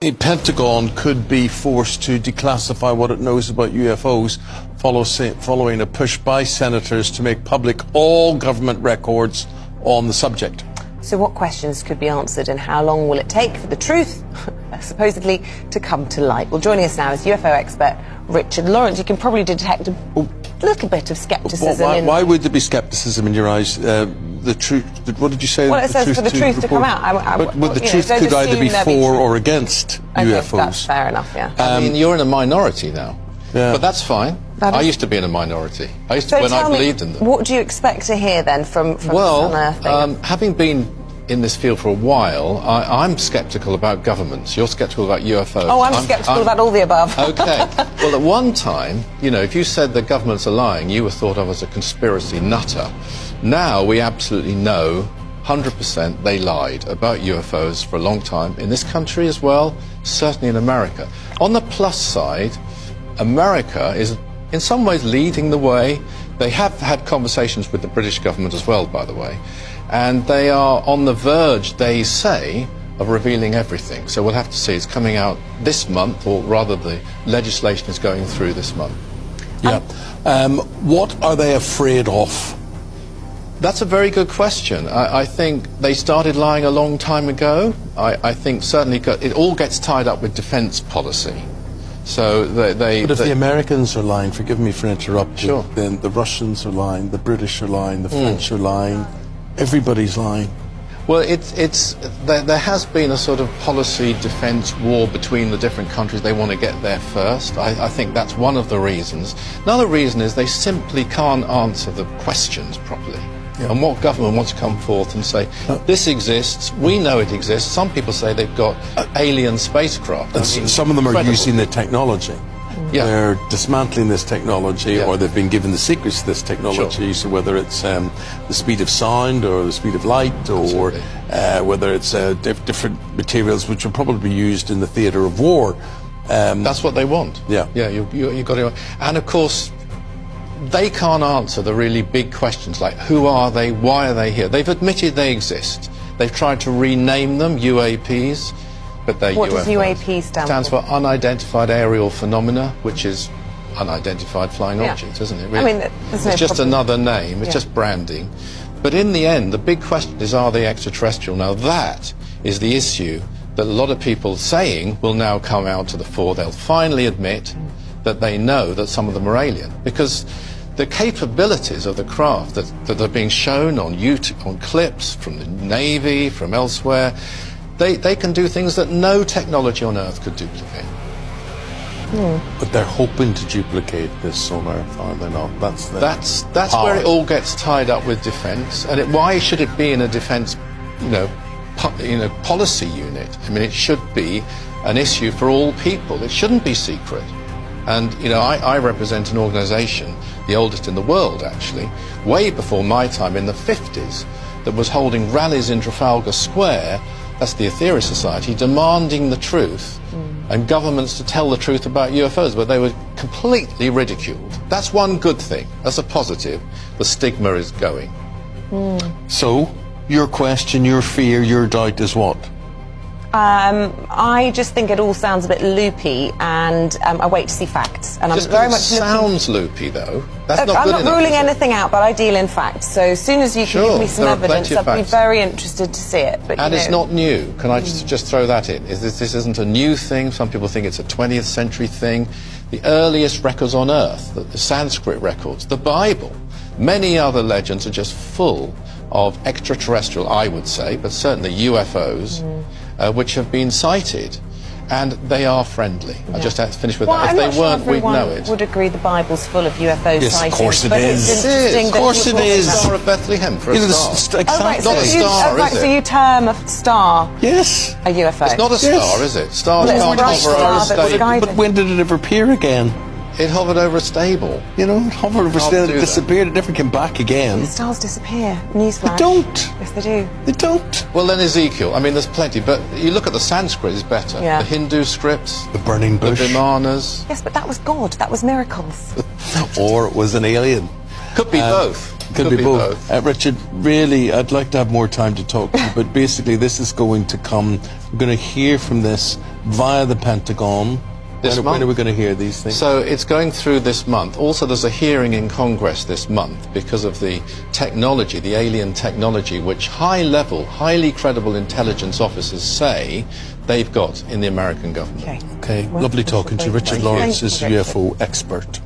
The Pentagon could be forced to declassify what it knows about UFOs following a push by senators to make public all government records on the subject. So what questions could be answered and how long will it take for the truth, supposedly, to come to light? Well, joining us now is UFO expert Richard Lawrence. You can probably detect a little bit of scepticism. Why would there be scepticism in your eyes? The truth, what did you say? Well, it says for the truth to come out. But the truth could either be for or against UFOs. That's fair enough, yeah. I mean, you're in a minority now. Yeah. But that's fine. I used to be in a minority. I used to when I believed in them. What do you expect to hear then from well, unearthing? Having been in this field for a while, I'm sceptical about governments. You're sceptical about UFOs. Oh, I'm sceptical about all the above. Okay. Well, at one time, you know, if you said that governments are lying, you were thought of as a conspiracy nutter. Now we absolutely know 100% they lied about UFOs for a long time, in this country as well, certainly in America. On the plus side, America is in some ways leading the way. They have had conversations with the British government as well, by the way, and they are on the verge, they say, of revealing everything. So we'll have to see. It's coming out this month, or rather the legislation is going through this month. Yeah. What are they afraid of? That's a very good question. I think they started lying a long time ago. I think certainly it all gets tied up with defence policy. So But if the Americans are lying, forgive me for interrupting, sure, then the Russians are lying, the British are lying, the French are lying, everybody's lying. Well, there has been a sort of policy defence war between the different countries. They want to get there first. I think that's one of the reasons. Another reason is they simply can't answer the questions properly. Yeah. And what government wants to come forth and say, this exists, we know it exists. Some people say they've got alien spacecraft. Some of them are using the technology. Yeah. They're dismantling this technology, or they've been given the secrets to this technology. Sure. So whether it's the speed of sound or the speed of light, or whether it's different materials which will probably be used in the theatre of war. That's what they want. Yeah. Yeah, you've got to. And of course, they can't answer the really big questions like who are they, why are they here? They've admitted they exist. They've tried to rename them UAPs, but they're UFOs. What does UAP stand for? Stands for Unidentified Aerial Phenomena, which is unidentified flying object, isn't it? Really? I mean, it's no just another name. It's just branding. But in the end, the big question is, are they extraterrestrial? Now that is the issue that a lot of people saying will now come out to the fore. They'll finally admit that they know that some of them are alien, because the capabilities of the craft that are being shown on YouTube, on clips from the Navy, from elsewhere, they can do things that no technology on Earth could duplicate. But they're hoping to duplicate this on Earth, are they not? That's where it all gets tied up with defence. And why should it be in a defence, policy unit? I mean, it should be an issue for all people. It shouldn't be secret. And, I represent an organisation, the oldest in the world, actually, way before my time, in the 50s, that was holding rallies in Trafalgar Square, that's the Aetherius Society, demanding the truth and governments to tell the truth about UFOs, but they were completely ridiculed. That's one good thing. That's a positive. The stigma is going. So, your question, your fear, your doubt is what? I just think it all sounds a bit loopy, and I wait to see facts. And just I'm very much sounds loopy, though. That's not I'm good not enough, ruling anything out, but I deal in facts. So as soon as you can give me some evidence, I'd be very interested to see it. But, and it's not new. Can I just throw that in? This isn't a new thing. Some people think it's a 20th century thing. The earliest records on Earth, the Sanskrit records, the Bible, many other legends are just full of extraterrestrial, I would say, but certainly UFOs, which have been sighted, and they are friendly. I just have to finish with that. If they weren't, we'd know it. Would agree the Bible's full of UFO sightings. Yes, of course it is. Of course it is. The Star of Bethlehem for a star. Not a star, is it? So you term a star a UFO? It's not a star, is it? Stars can't hover over a stable. But when did it ever appear again? It hovered over a stable. It hovered over a stable, it disappeared, it never came back again. The stars disappear. Newsflash. They don't. Yes, they do. They don't. Well, then Ezekiel. I mean, there's plenty, but you look at the Sanskrit, it's better. Yeah. The Hindu scripts. The burning bush. The Vimanas. Yes, but that was God. That was miracles. Or it was an alien. Could be both. Could be both. Richard, really, I'd like to have more time to talk to you, but basically this is going to come, we're going to hear from this via the Pentagon. When are we going to hear these things? So it's going through this month. Also, there's a hearing in Congress this month because of the technology, the alien technology, which high-level, highly credible intelligence officers say they've got in the American government. Okay. Lovely talking to you. Richard Lawrence is UFO expert.